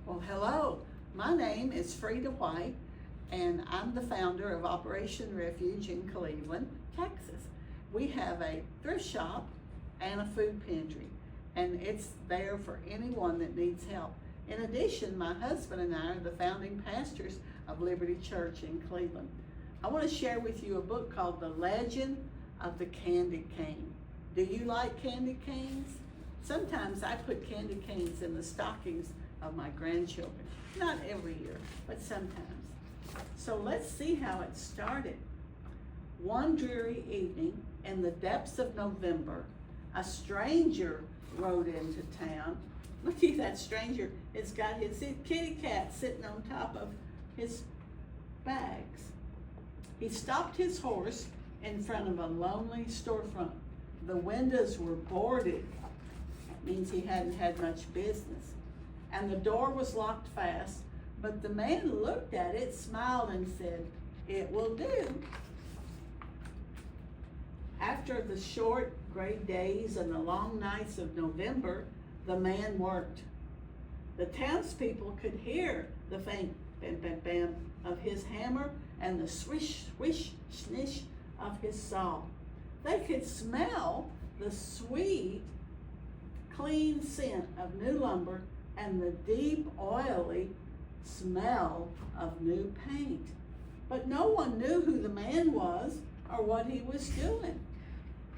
Well, hello. My name is Frida White, and I'm the founder of Operation Refuge in Cleveland, Texas. We have a thrift shop and a food pantry, and it's there for anyone that needs help. In addition, my husband and I are the founding pastors of Liberty Church in Cleveland. I want to share with you a book called The Legend of the Candy Cane. Do you like candy canes? Sometimes I put candy canes in the stockings of my grandchildren. Not every year, but sometimes. So let's see how it started. One dreary evening in the depths of November, a stranger rode into town. Look at that stranger. It's got his kitty cat sitting on top of his bags. He stopped his horse in front of a lonely storefront. The windows were boarded. That means he hadn't had much business. And the door was locked fast, but the man looked at it, smiled, and said, "It will do." After the short gray days and the long nights of November, the man worked. The townspeople could hear the faint bam, bam, bam of his hammer and the swish, swish, snish of his saw. They could smell the sweet, clean scent of new lumber and the deep, oily smell of new paint. But no one knew who the man was or what he was doing.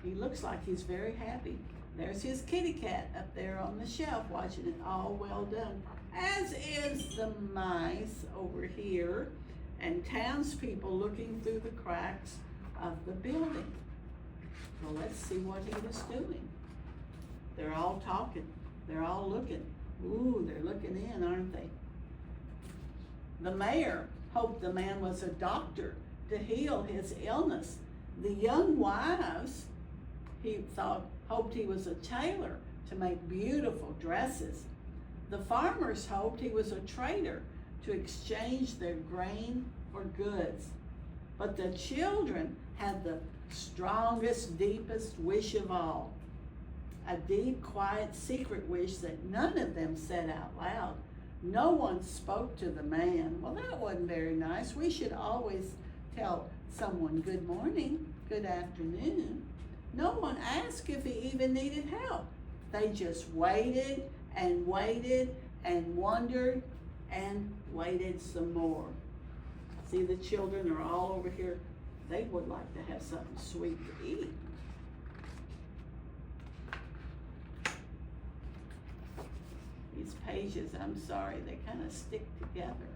He looks like he's very happy. There's his kitty cat up there on the shelf watching it all well done, as is the mice over here and townspeople looking through the cracks of the building. Well, let's see what he was doing. They're all talking. They're all looking. Ooh, they're looking in, aren't they? The mayor hoped the man was a doctor to heal his illness. The young wives, he hoped he was a tailor to make beautiful dresses. The farmers hoped he was a trader to exchange their grain for goods. But the children had the strongest, deepest wish of all. A deep, quiet, secret wish that none of them said out loud. No one spoke to the man. Well, that wasn't very nice. We should always tell someone good morning, good afternoon. No one asked if he even needed help. They just waited and waited and wondered and waited some more. See, the children are all over here. They would like to have something sweet to eat. These pages, I'm sorry, they kind of stick together.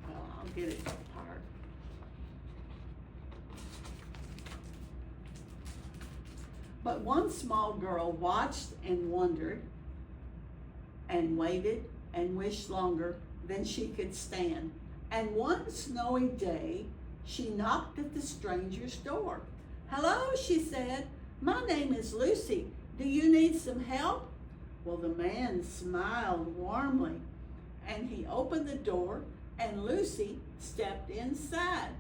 Well, I'll get it apart. But one small girl watched and wondered and waited and wished longer than she could stand. And one snowy day, she knocked at the stranger's door. "Hello," she said. "My name is Lucy. Do you need some help?" Well, the man smiled warmly, and he opened the door, and Lucy stepped inside.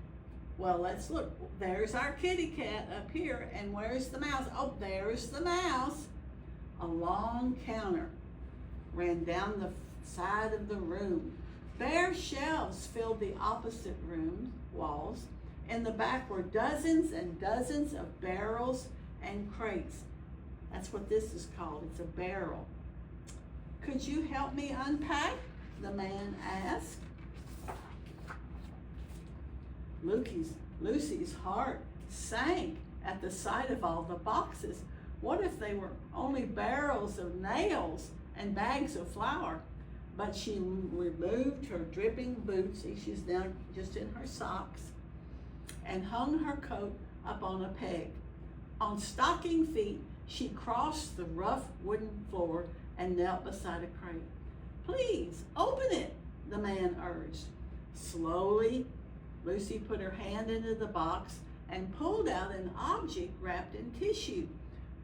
Well, let's look. There's our kitty cat up here, and where's the mouse? Oh, there's the mouse. A long counter ran down the side of the room. Bare shelves filled the opposite room walls. In the back were dozens and dozens of barrels and crates. That's what this is called. It's a barrel. "Could you help me unpack?" the man asked. Lucy's heart sank at the sight of all the boxes. What if they were only barrels of nails and bags of flour? But she removed her dripping boots. See, she's now just in her socks, and hung her coat up on a peg. On stocking feet, she crossed the rough wooden floor and knelt beside a crate. "Please, open it," the man urged. Slowly, Lucy put her hand into the box and pulled out an object wrapped in tissue,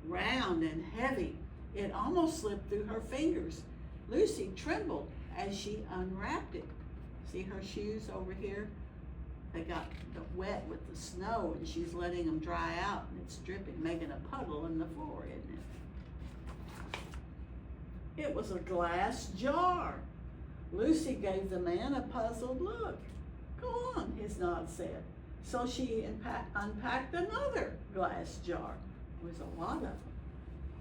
round and heavy. It almost slipped through her fingers. Lucy trembled as she unwrapped it. See her shoes over here? They got wet with the snow, and she's letting them dry out, and it's dripping, making a puddle in the floor, isn't it? It was a glass jar. Lucy gave the man a puzzled look. Go on, his nod said. So she unpacked another glass jar. There was a lot of them.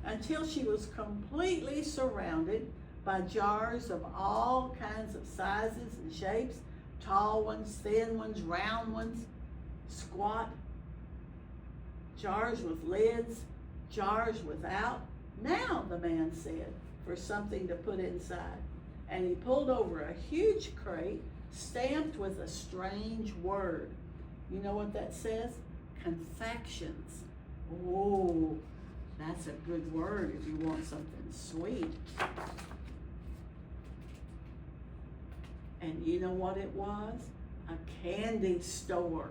Until she was completely surrounded by jars of all kinds of sizes and shapes, tall ones, thin ones, round ones, squat, jars with lids, jars without. Now, the man said, for something to put inside. And he pulled over a huge crate stamped with a strange word. You know what that says? Confections. Oh, that's a good word if you want something sweet. And you know what it was? A candy store.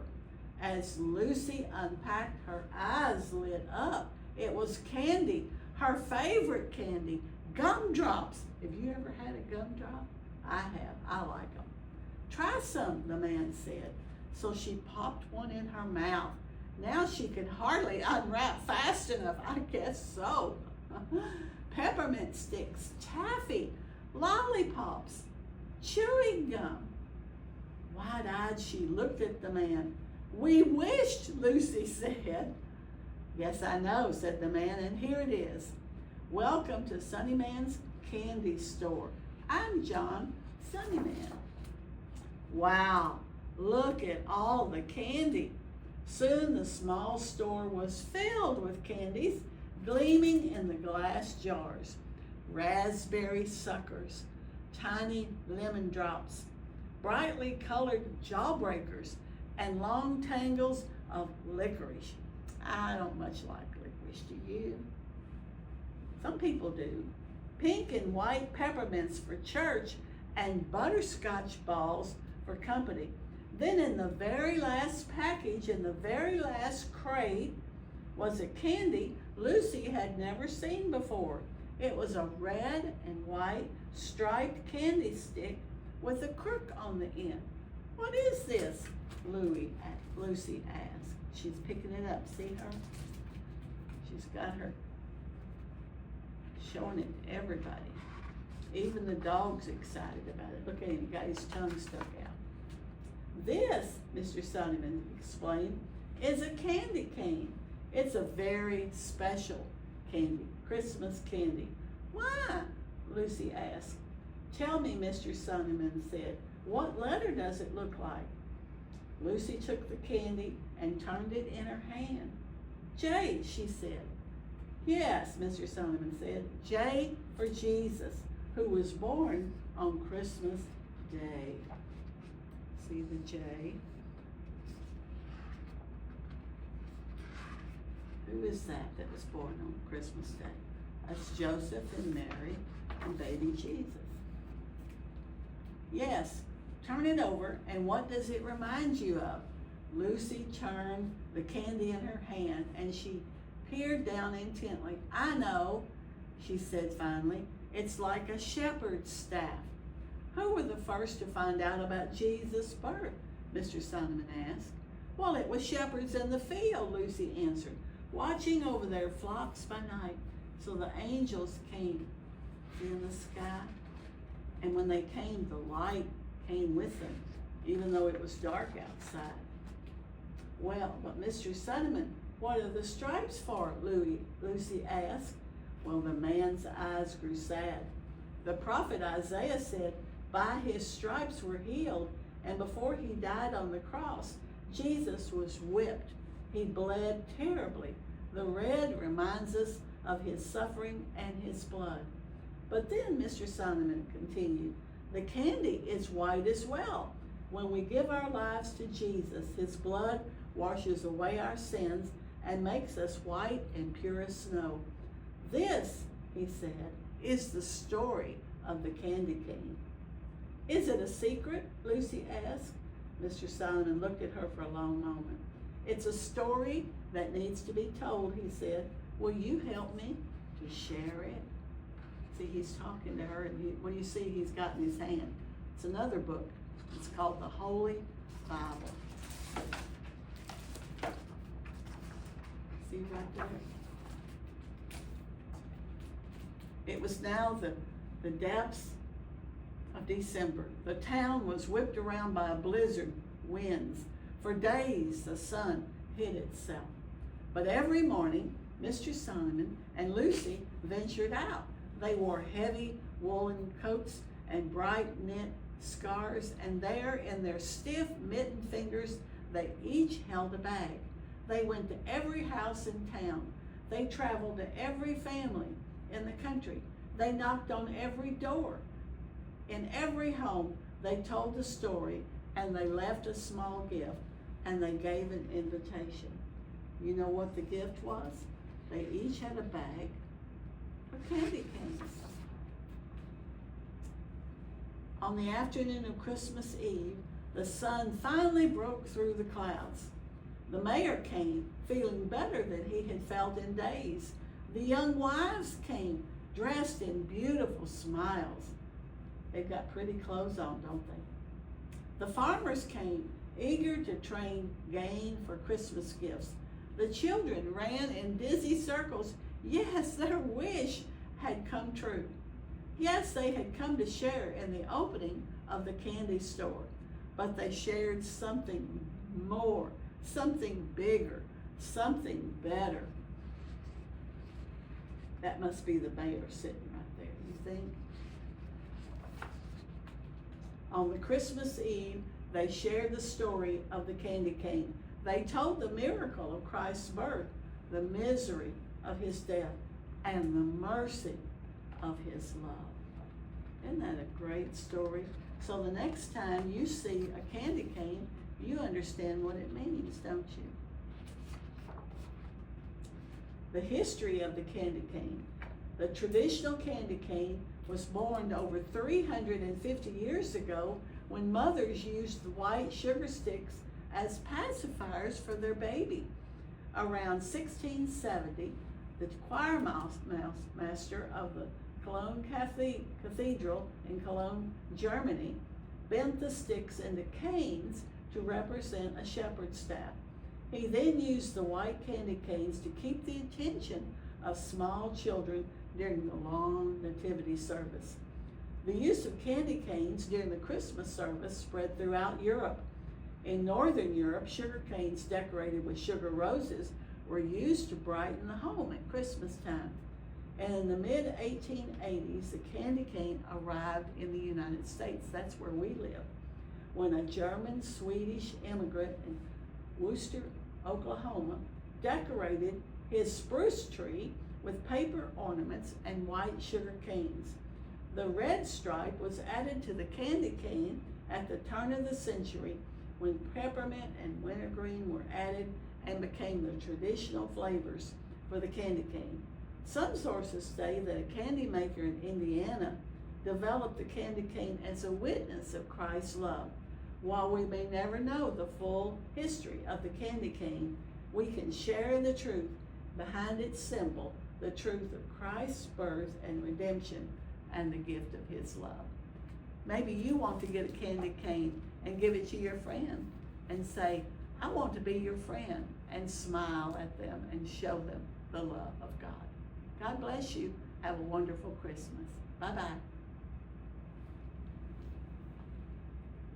As Lucy unpacked, her eyes lit up. It was candy, her favorite candy, gumdrops. Have you ever had a gumdrop? I have. I like them. Try some, the man said. So she popped one in her mouth. Now she could hardly unwrap fast enough. I guess so. Peppermint sticks, taffy, lollipops, chewing gum. Wide-eyed, she looked at the man. We wished, Lucy said. Yes, I know, said the man, and here it is. Welcome to Sonnyman's Candy Store. I'm John Sonnyman. Wow, look at all the candy. Soon the small store was filled with candies, gleaming in the glass jars. Raspberry suckers, tiny lemon drops, brightly colored jawbreakers, and long tangles of licorice. I don't much like licorice, do you? Some people do. Pink and white peppermints for church and butterscotch balls for company. Then in the very last package, in the very last crate, was a candy Lucy had never seen before. It was a red and white striped candy stick with a crook on the end. What is this? Lucy asked. She's picking it up. See her? She's got her showing it to everybody. Even the dog's excited about it. Look at him, he got his tongue stuck out. This, Mr. Sonnyman explained, is a candy cane. It's a very special candy, Christmas candy. Why? Lucy asked. Tell me, Mr. Sonnyman said, what letter does it look like? Lucy took the candy and turned it in her hand. J, she said. Yes, Mr. Sonnyman said, J for Jesus, who was born on Christmas Day. See the J? Who is that was born on Christmas Day? That's Joseph and Mary and baby Jesus. Yes, turn it over, and what does it remind you of? Lucy turned the candy in her hand, and she peered down intently. I know, she said finally. It's like a shepherd's staff. Who were the first to find out about Jesus' birth? Mr. Sonnyman asked. Well, it was shepherds in the field, Lucy answered, watching over their flocks by night. So the angels came in the sky, and when they came, the light came with them, even though it was dark outside. Well, but Mr. Sonnyman, what are the stripes for? Lucy asked. Well, the man's eyes grew sad. The prophet Isaiah said, by his stripes we're healed, and before he died on the cross, Jesus was whipped. He bled terribly. The red reminds us of his suffering and his blood. But then, Mr. Sonnyman continued, the candy is white as well. When we give our lives to Jesus, his blood washes away our sins and makes us white and pure as snow. This, he said, is the story of the candy cane. Is it a secret? Lucy asked. Mr. Sonnyman looked at her for a long moment. It's a story that needs to be told, he said. Will you help me to share it? See, he's talking to her, and what do you see he's got in his hand? It's another book. It's called the Holy Bible. See right there? It was now the the depths of December. The town was whipped around by a blizzard winds. For days the sun hid itself. But every morning, Mr. Simon and Lucy ventured out. They wore heavy woolen coats and bright knit scarves, and there in their stiff mittened fingers they each held a bag. They went to every house in town. They traveled to every family in the country. They knocked on every door. In every home, they told the story, and they left a small gift, and they gave an invitation. You know what the gift was? They each had a bag of candy canes. On the afternoon of Christmas Eve, the sun finally broke through the clouds. The mayor came, feeling better than he had felt in days. The young wives came, dressed in beautiful smiles. They've got pretty clothes on, don't they? The farmers came, eager to trade gain for Christmas gifts. The children ran in dizzy circles. Yes, their wish had come true. Yes, they had come to share in the opening of the candy store, but they shared something more, something bigger, something better. That must be the mayor sitting right there, you think? On the Christmas Eve, they shared the story of the candy cane. They told the miracle of Christ's birth, the misery of his death, and the mercy of his love. Isn't that a great story? So the next time you see a candy cane, you understand what it means, don't you? The history of the candy cane. The traditional candy cane was born over 350 years ago when mothers used the white sugar sticks as pacifiers for their baby. Around 1670, the choir master of the Cologne Cathedral in Cologne, Germany, bent the sticks into canes to represent a shepherd's staff. He then used the white candy canes to keep the attention of small children during the long nativity service. The use of candy canes during the Christmas service spread throughout Europe. In Northern Europe, sugar canes decorated with sugar roses were used to brighten the home at Christmas time. And in the mid-1880s, the candy cane arrived in the United States. That's where we live. When a German-Swedish immigrant in Wooster, Oklahoma, decorated his spruce tree with paper ornaments and white sugar canes. The red stripe was added to the candy cane at the turn of the century when peppermint and wintergreen were added and became the traditional flavors for the candy cane. Some sources say that a candy maker in Indiana developed the candy cane as a witness of Christ's love. While we may never know the full history of the candy cane, we can share in the truth behind its symbol, the truth of Christ's birth and redemption and the gift of his love. Maybe you want to get a candy cane and give it to your friend and say, I want to be your friend, and smile at them and show them the love of God. God bless you. Have a wonderful Christmas. Bye-bye.